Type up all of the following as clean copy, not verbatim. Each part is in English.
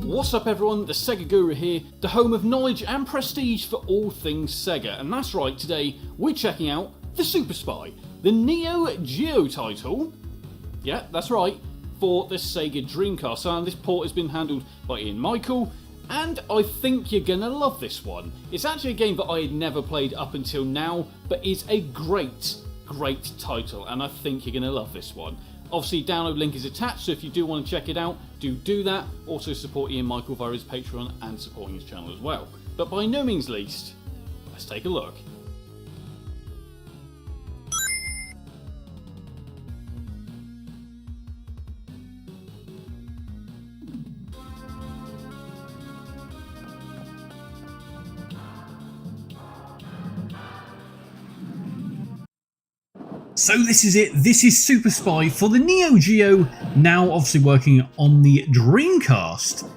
What's up everyone, the Sega Guru here, the home of knowledge and prestige for all things Sega, and that's right, today we're checking out the Super Spy, the Neo Geo title, yeah that's right, for the Sega Dreamcast, and this port has been handled by Ian Michael, and I think you're gonna love this one. It's actually a game that I had never played up until now, but it's a great title, and I think you're gonna love this one. Obviously, download link is attached, so if you do want to check it out, do that. Also support Ian Michael via his Patreon and supporting his channel as well. But by no means least, let's take a look. So this is it, this is Super Spy for the Neo Geo, now obviously working on the Dreamcast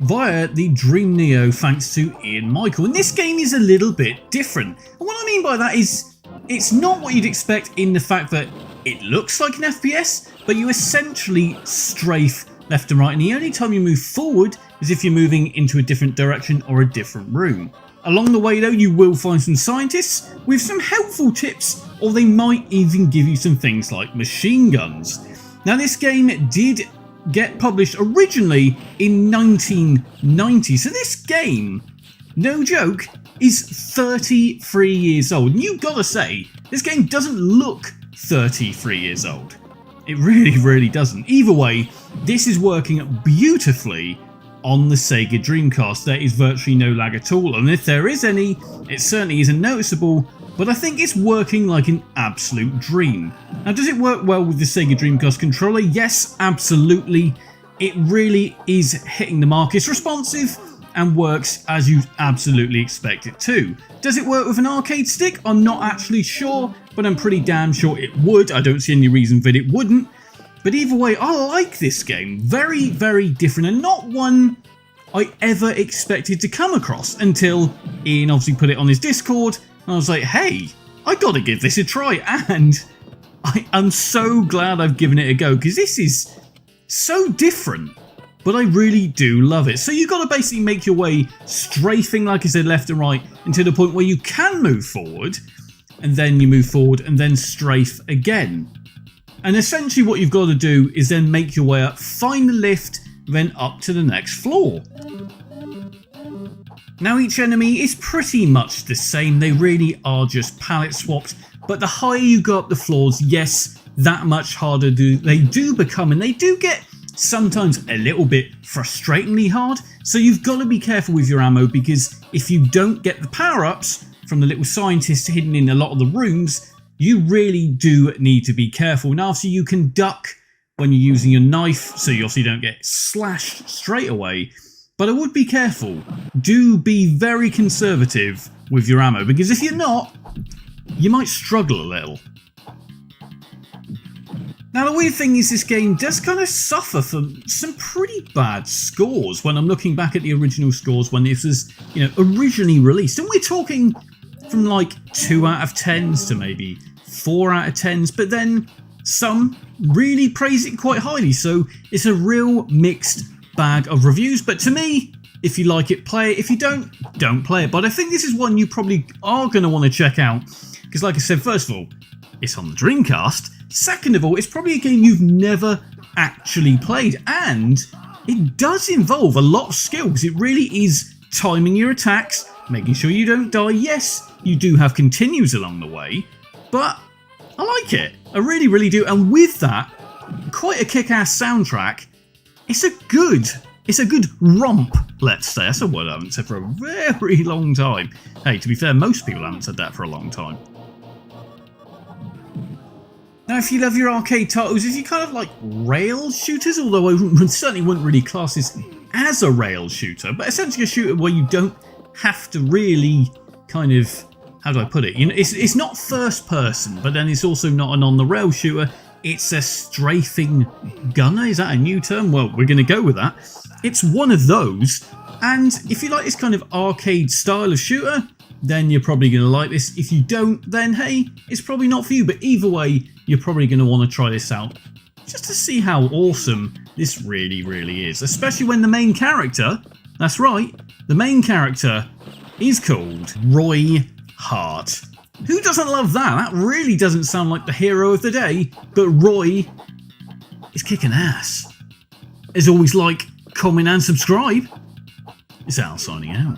via the Dream Neo thanks to Ian Michael. And this game is a little bit different. And what I mean by that is, it's not what you'd expect in the fact that it looks like an FPS, but you essentially strafe left and right, and the only time you move forward is if you're moving into a different direction or a different room. Along the way though, you will find some scientists with some helpful tips, or they might even give you some things like machine guns. Now this game did get published originally in 1990, so this game, no joke, is 33 years old. And you've got to say, this game doesn't look 33 years old. It really doesn't. Either way, this is working beautifully on the Sega Dreamcast. There is virtually no lag at all, and if there is any, it certainly isn't noticeable, but I think it's working like an absolute dream. Now, does it work well with the Sega Dreamcast controller? Yes, absolutely. It really is hitting the mark. It's responsive and works as you absolutely expect it to. Does it work with an arcade stick? I'm not actually sure, but I'm pretty damn sure it would. I don't see any reason that it wouldn't. But either way, I like this game. Very different, and not one I ever expected to come across until Ian obviously put it on his Discord, and I was like, hey, I gotta give this a try, and I'm so glad I've given it a go, because this is so different, but I really do love it. So you've got to basically make your way strafing, like I said, left and right, until the point where you can move forward, and then you move forward, and then strafe again. And essentially what you've got to do is then make your way up, find the lift, then up to the next floor. Now each enemy is pretty much the same, they really are just palette swaps, but the higher you go up the floors, yes, that much harder they do become, and they do get sometimes a little bit frustratingly hard, so you've got to be careful with your ammo, because if you don't get the power-ups from the little scientists hidden in a lot of the rooms, you really do need to be careful. Now obviously you can duck when you're using your knife, so you obviously don't get slashed straight away, but I would be careful. Do be very conservative with your ammo, because if you're not, you might struggle a little. Now the weird thing is, this game does kind of suffer from some pretty bad scores when I'm looking back at the original scores when this was, originally released, and we're talking from like 2 out of 10s to maybe 4 out of 10s, but then some really praise it quite highly, so it's a real mixed bag of reviews. But to me, if you like it, play it. If you don't play it. But I think this is one you probably are going to want to check out, because like I said, first of all, it's on the Dreamcast. Second of all, it's probably a game you've never actually played, and it does involve a lot of skill, because it really is timing your attacks, making sure you don't die. Yes, you do have continues along the way, but I like it. I really do. And with that, quite a kick-ass soundtrack. It's a good romp, let's say. That's a word I haven't said for a very long time. Hey, to be fair, most people haven't said that for a long time. Now, if you love your arcade titles, if you kind of like rail shooters, although I certainly wouldn't really class this as a rail shooter, but essentially a shooter where you don't have to really kind of, how do I put it? It's not first person, but then it's also not an on-the-rail shooter. It's a strafing gunner. Is that a new term? Well, we're going to go with that. It's one of those, and if you like this kind of arcade style of shooter, then you're probably going to like this. If you don't, then hey, it's probably not for you, but either way, you're probably going to want to try this out just to see how awesome This really, really is. Especially when the main character, that's right, the main character is called Roy Hart. Who doesn't love that? That really doesn't sound like the hero of the day, but Roy is kicking ass. As always, like, comment and subscribe. It's Al signing out.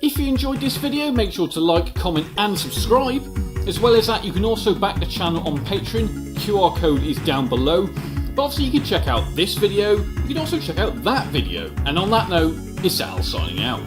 If you enjoyed this video, make sure to like, comment and subscribe. As well as that, you can also back the channel on Patreon. QR code is down below. But obviously you can check out this video, you can also check out that video. And on that note, it's Al signing out.